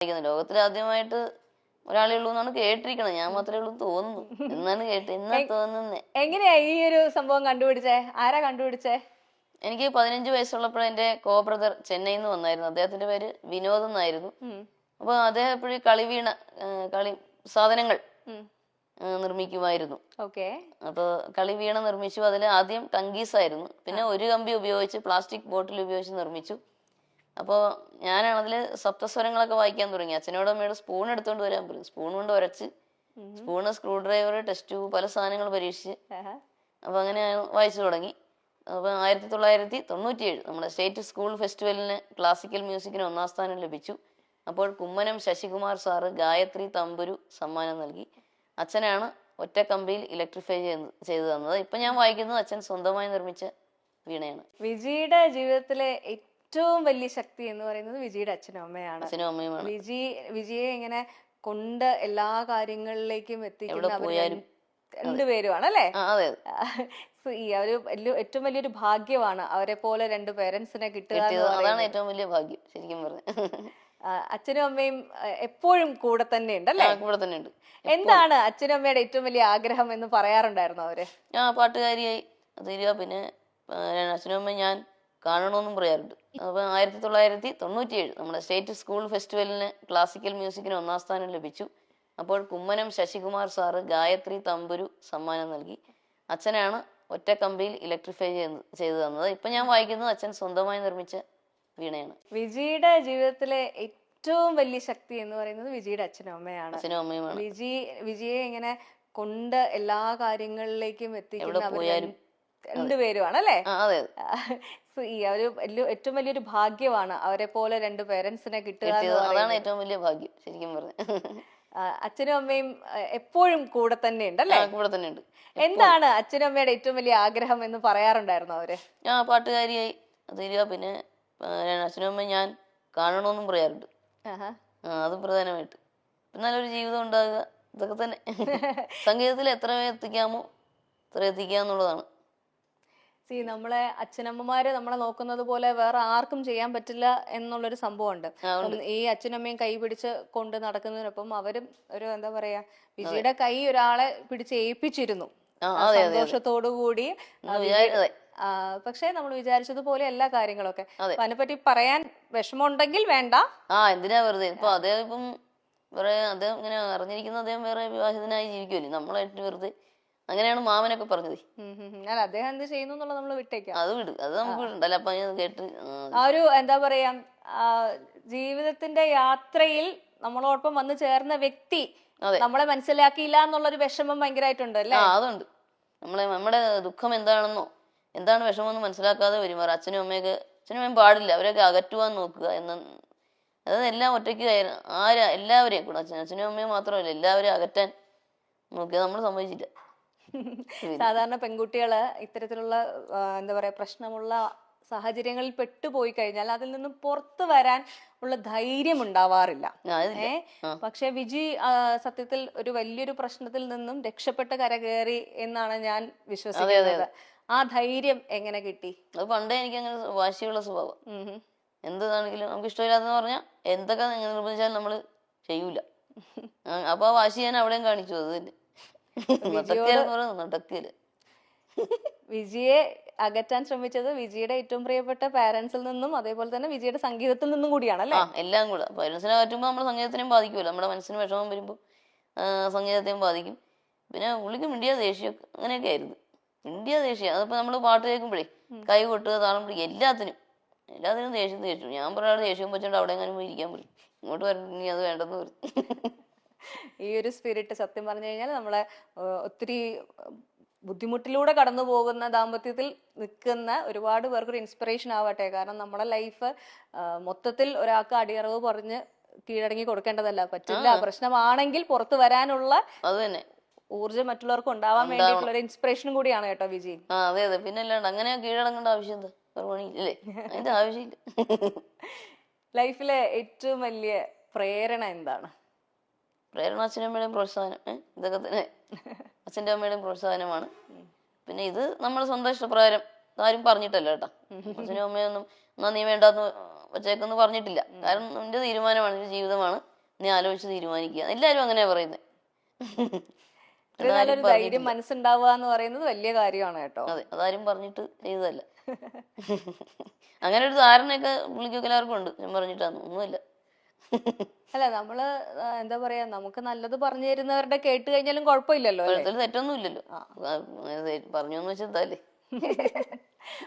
ലോകത്തിൽ ആദ്യമായിട്ട് ഒരാളേ ഉള്ളൂ എന്നാണ് കേട്ടിരിക്കണത്. ഞാൻ മാത്രമേ ഉള്ളൂ തോന്നുന്നു എന്നാണ് എന്നാ തോന്നുന്നേ. എങ്ങനെയാ ഈ ഒരു സംഭവം കണ്ടുപിടിച്ചേ? ആരാ കണ്ടുപിടിച്ചേ? എനിക്ക് 15 വയസ്സുള്ളപ്പോൾ എന്റെ കോ ബ്രദർ ചെന്നൈയിൽ നിന്ന് വന്നായിരുന്നു. അദ്ദേഹത്തിന്റെ പേര് വിനോദ് എന്നായിരുന്നു. അപ്പൊ അദ്ദേഹം എപ്പോഴും കളി സാധനങ്ങൾ നിർമ്മിക്കുമായിരുന്നു. അപ്പൊ കളി വീണ നിർമ്മിച്ചു. അതിൽ ആദ്യം ടങ്കീസ് ആയിരുന്നു, പിന്നെ ഒരു കമ്പി ഉപയോഗിച്ച് പ്ലാസ്റ്റിക് ബോട്ടിൽ ഉപയോഗിച്ച് നിർമ്മിച്ചു. അപ്പോൾ ഞാനാണ് അതിൽ സപ്തസ്വരങ്ങളൊക്കെ വായിക്കാൻ തുടങ്ങി. അച്ഛനോടും അമ്മയോട് സ്പൂൺ എടുത്തുകൊണ്ട് വരാൻ പറയും. സ്പൂൺ കൊണ്ട് ഉരച്ച്, spoon, screw driver, test tube, പല സാധനങ്ങൾ പരീക്ഷിച്ച് അപ്പൊ അങ്ങനെ വായിച്ചു തുടങ്ങി. അപ്പൊ 1997 നമ്മുടെ സ്റ്റേറ്റ് സ്കൂൾ ഫെസ്റ്റിവലിന് ക്ലാസിക്കൽ മ്യൂസിക്കിന് 1ാം സ്ഥാനം ലഭിച്ചു. അപ്പോൾ കുമ്മനം ശശികുമാർ സാറ് ഗായത്രി തമ്പുരു സമ്മാനം നൽകി. അച്ഛനാണ് ഒറ്റ കമ്പിയിൽ ഇലക്ട്രിഫൈ ചെയ്തു തന്നത്. ഇപ്പൊ ഞാൻ വായിക്കുന്നത് അച്ഛൻ സ്വന്തമായി നിർമ്മിച്ച വീണയാണ്. വിജിയുടെ ജീവിതത്തിലെ ഏറ്റവും വലിയ ശക്തി എന്ന് പറയുന്നത് വിജിയുടെ അച്ഛനും അമ്മയാണ്. അച്ഛനും അമ്മയുമാണ്. വിജിയെ ഇങ്ങനെ കൊണ്ട് എല്ലാ കാര്യങ്ങളിലേക്കും എത്തിക്കുന്ന രണ്ടുപേരുമാണ് അല്ലേ? ഈ ഒരു ഏറ്റവും വലിയൊരു ഭാഗ്യമാണ് അവരെ പോലെ രണ്ട് പേരൻസിനെ കിട്ടുക. അതാണ് ഏറ്റവും വലിയ ഭാഗ്യം ശരിക്കും പറഞ്ഞു. അച്ഛനും അമ്മയും എപ്പോഴും കൂടെ തന്നെ ഉണ്ട് അല്ലേ? കൂടെ തന്നെ ഉണ്ട്. എന്താണ് അച്ഛനും അമ്മയുടെ ഏറ്റവും വലിയ ആഗ്രഹം എന്ന് പറയാറുണ്ടായിരുന്നു അവര്? പാട്ടുകാരിയായി തീരുക, പിന്നെ അച്ഛനും അമ്മയും ഞാൻ കാണണമെന്നും പറയാറുണ്ട്. അപ്പൊ 1997 നമ്മുടെ സ്റ്റേറ്റ് സ്കൂൾ ഫെസ്റ്റിവലിന് ക്ലാസിക്കൽ മ്യൂസിക്കിന് 1ാം സ്ഥാനം ലഭിച്ചു. അപ്പോൾ കുമ്മനം ശശികുമാർ സാറ് ഗായത്രി തമ്പുരു സമ്മാനം നൽകി. അച്ഛനാണ് ഒറ്റ കമ്പിയിൽ ഇലക്ട്രിഫൈ ചെയ്തു തന്നത്. ഇപ്പൊ ഞാൻ വായിക്കുന്നത് അച്ഛൻ സ്വന്തമായി നിർമ്മിച്ച വീണയാണ്. വിജിയുടെ ജീവിതത്തിലെ ഏറ്റവും വലിയ ശക്തി എന്ന് പറയുന്നത് വിജിയുടെ അച്ഛനും അമ്മയാണ്. അച്ഛനും അമ്മയുമാണ്. വിജിയെ ഇങ്ങനെ കൊണ്ട് എല്ലാ കാര്യങ്ങളിലേക്കും എത്തിക്കുന്ന രണ്ടുപേരുമാണ് അല്ലേ? ഈ ഒരു ഏറ്റവും വലിയൊരു ഭാഗ്യമാണ് അവരെ പോലെ രണ്ട് പേരൻസിനെ കിട്ടുക. അതാണ് ഏറ്റവും വലിയ ഭാഗ്യം ശരിക്കും പറഞ്ഞു. അച്ഛനും അമ്മയും എപ്പോഴും കൂടെ തന്നെ ഉണ്ട് അല്ലേ? കൂടെ തന്നെ ഉണ്ട്. എന്താണ് അച്ഛനും അമ്മയുടെ ഏറ്റവും വലിയ ആഗ്രഹം എന്ന് പറയാറുണ്ടായിരുന്നു അവര്? പാട്ടുകാരിയായി തീരുക, പിന്നെ അച്ഛനും അമ്മയും ഞാൻ കാണണമെന്നും പറയാറുണ്ട്. അത് പ്രധാനമായിട്ട്. നല്ലൊരു ജീവിതം ഉണ്ടാകുക, ഇതൊക്കെ തന്നെ. സംഗീതത്തിൽ എത്ര എത്തിക്കാമോ അത്ര എത്തിക്കുക എന്നുള്ളതാണ്. നമ്മളെ അച്ഛനമ്മമാര് നമ്മളെ നോക്കുന്നത് പോലെ വേറെ ആർക്കും ചെയ്യാൻ പറ്റില്ല എന്നുള്ളൊരു സംഭവമുണ്ട്. ഈ അച്ഛനമ്മയും കൈ പിടിച്ച് കൊണ്ട് നടക്കുന്നതിനൊപ്പം അവരും ഒരു എന്താ പറയാ, വിജിയുടെ കൈ ഒരാളെ പിടിച്ച് ഏൽപ്പിച്ചിരുന്നു സന്തോഷത്തോടു കൂടി. പക്ഷെ നമ്മൾ വിചാരിച്ചതുപോലെ എല്ലാ കാര്യങ്ങളൊക്കെ. അതിനെപ്പറ്റി പറയാൻ വിഷമമുണ്ടെങ്കിൽ വേണ്ട. എന്തിനാ വെറുതെ. ഇപ്പൊ അദ്ദേഹം ഇപ്പം അദ്ദേഹം ഇങ്ങനെ അറിഞ്ഞിരിക്കുന്ന അദ്ദേഹം വേറെ വിവാഹിതനായി ജീവിക്കുമല്ലേ, നമ്മളായിട്ട് വെറുതെ. അങ്ങനെയാണ് മാമനൊക്കെ പറഞ്ഞത്. അദ്ദേഹം എന്ത് ചെയ്യുന്നു എന്നുള്ളത് നമ്മൾ വിട്ടേക്കാം. അത് വിട്, അത് നമുക്ക് വിടണ്ടല്ലോ. അപ്പൊ കേട്ട് ആ ഒരു എന്താ പറയാ, ജീവിതത്തിന്റെ യാത്രയിൽ നമ്മളോടൊപ്പം വന്നു ചേർന്ന വ്യക്തി നമ്മളെ മനസ്സിലാക്കിയില്ല എന്നുള്ളൊരു വിഷമം ഭയങ്കരമായിട്ടുണ്ട് അല്ലേ? അതുണ്ട്. നമ്മുടെ ദുഃഖം എന്താണെന്നോ എന്താണ് വിഷമമെന്ന് മനസ്സിലാക്കാതെ പെരുമാറുക. അച്ഛനും അമ്മയും പാടില്ല. അവരൊക്കെ അകറ്റുവാൻ നോക്കുക അതായത് എല്ലാം ഒറ്റയ്ക്ക് എല്ലാവരെയും കൂടെ അച്ഛനും അമ്മയും മാത്രമല്ല എല്ലാവരെയും അകറ്റാൻ നോക്കിയാൽ നമ്മൾ സമ്മതിച്ചില്ല. സാധാരണ പെൺകുട്ടികള് ഇത്തരത്തിലുള്ള എന്താ പറയാ പ്രശ്നമുള്ള സാഹചര്യങ്ങളിൽ പെട്ടുപോയി കഴിഞ്ഞാൽ അതിൽ നിന്നും പുറത്തു വരാൻ ഉള്ള ധൈര്യം ഉണ്ടാവാറില്ല. പക്ഷെ വിജി സത്യത്തിൽ ഒരു വലിയൊരു പ്രശ്നത്തിൽ നിന്നും രക്ഷപ്പെട്ട് കരകയറി എന്നാണ് ഞാൻ വിശ്വസിക്കുന്നത്. ആ ധൈര്യം എങ്ങനെ കിട്ടി? അത് പണ്ടേ എനിക്ക് അങ്ങനെ വാശിയുള്ള സ്വഭാവം. എന്താണെങ്കിലും നമുക്ക് ഇഷ്ടമില്ലാത്തെന്ന് പറഞ്ഞാൽ എന്തൊക്കെ നിർബന്ധിച്ചാലും നമ്മള് ചെയ്യൂല. അപ്പൊ ആ വാശി ഞാൻ അവിടെയും കാണിച്ചു. അത് തന്നെ വിജിയെ അകറ്റാൻ ശ്രമിച്ചത് വിജിയുടെ ഏറ്റവും പ്രിയപ്പെട്ട പാരന്റ്സിൽ നിന്നും അതേപോലെ തന്നെ വിജിയുടെ സംഗീതത്തിൽ നിന്നും കൂടിയാണല്ലേ? എല്ലാം കൂടെ. പാരന്റ്സിനെ അകറ്റുമ്പോ നമ്മുടെ സംഗീതത്തിനെയും ബാധിക്കുമല്ലോ. നമ്മുടെ മനസ്സിന് വിഷമം വരുമ്പോ സംഗീതത്തെയും ബാധിക്കും. പിന്നെ പുള്ളിക്ക് മിണ്ടിയ ദേഷ്യം അങ്ങനെയൊക്കെ ആയിരുന്നു. മിണ്ടിയ ദേഷ്യം. അതിപ്പോ നമ്മള് പാട്ട് കേൾക്കുമ്പോഴേ കൈ കൊട്ടുക, താളം പിടിക്കുക, എല്ലാത്തിനും ദേഷ്യം. ഞാൻ പറയാതെ ദേഷ്യം വെച്ചോണ്ട് അവിടെ എങ്ങനെ പോയി ഇരിക്കാൻ പറയും. ഇങ്ങോട്ട് വരണമെങ്കിൽ അത് വേണ്ടെന്ന് പറയും. ഈ ഒരു സ്പിരിറ്റ് സത്യം പറഞ്ഞു കഴിഞ്ഞാൽ നമ്മളെ ഒത്തിരി ബുദ്ധിമുട്ടിലൂടെ കടന്നു പോകുന്ന ദാമ്പത്യത്തിൽ നിൽക്കുന്ന ഒരുപാട് പേർക്കൊരു ഇൻസ്പിറേഷൻ ആവട്ടെ. കാരണം നമ്മുടെ ലൈഫ് മൊത്തത്തിൽ ഒരാൾക്ക് അടിയറവ് പറഞ്ഞ് കീഴടങ്ങി കൊടുക്കേണ്ടതല്ല. പറ്റില്ല, പ്രശ്നമാണെങ്കിൽ പുറത്തു വരാനുള്ള ഊർജ്ജം മറ്റുള്ളവർക്ക് ഉണ്ടാവാൻ വേണ്ടിയിട്ടുള്ള ഒരു ഇൻസ്പിറേഷനും കൂടിയാണ് കേട്ടോ വിജി. അതെ അതെ, പിന്നെ അല്ലാണ്ട് അങ്ങനെ കീഴടങ്ങേണ്ട ആവശ്യം എന്താ? അതിന്റെ ആവശ്യമില്ല. ലൈഫിലെ ഏറ്റവും വലിയ പ്രേരണ എന്താണ്? പ്രേരണ അച്ഛനും അമ്മയുടെയും പ്രോത്സാഹനം. ഇതൊക്കെ തന്നെ അച്ഛൻ്റെ അമ്മയുടെയും പ്രോത്സാഹനമാണ്. പിന്നെ ഇത് നമ്മുടെ സ്വന്തം ഇഷ്ടപ്രകാരം ആരും പറഞ്ഞിട്ടല്ല കേട്ടോ. അച്ഛനും അമ്മയൊന്നും എന്നാ നീ വേണ്ടാന്ന് വെച്ചേക്കെന്ന് പറഞ്ഞിട്ടില്ല. കാരണം നിന്റെ തീരുമാനമാണ്, നിന്റെ ജീവിതമാണ്. നീ ആലോചിച്ച് തീരുമാനിക്കുക, എല്ലാരും അങ്ങനെയാ പറയുന്നത്. ഇത്രയും നല്ലൊരു ധൈര്യം മനസ്സുണ്ടാവുക എന്ന് പറയുന്നത് വലിയ കാര്യമാണ് കേട്ടോ. അതെ, അതാരും പറഞ്ഞിട്ട് ചെയ്തതല്ല. അങ്ങനെ ഒരു ധാരണയൊക്കെ പുള്ളിക്കൊക്കെ എല്ലാവർക്കും ഉണ്ട്, ഞാൻ പറഞ്ഞിട്ടാണ് ഒന്നുമില്ല. അല്ല നമ്മള് എന്താ പറയാ, നമുക്ക് നല്ലത് പറഞ്ഞു തരുന്നവരുടെ കേട്ട് കഴിഞ്ഞാലും കുഴപ്പമില്ലല്ലോ അല്ലേ? തെറ്റൊന്നും ഇല്ലല്ലോ, പറഞ്ഞു എന്ന് വെച്ചാൽ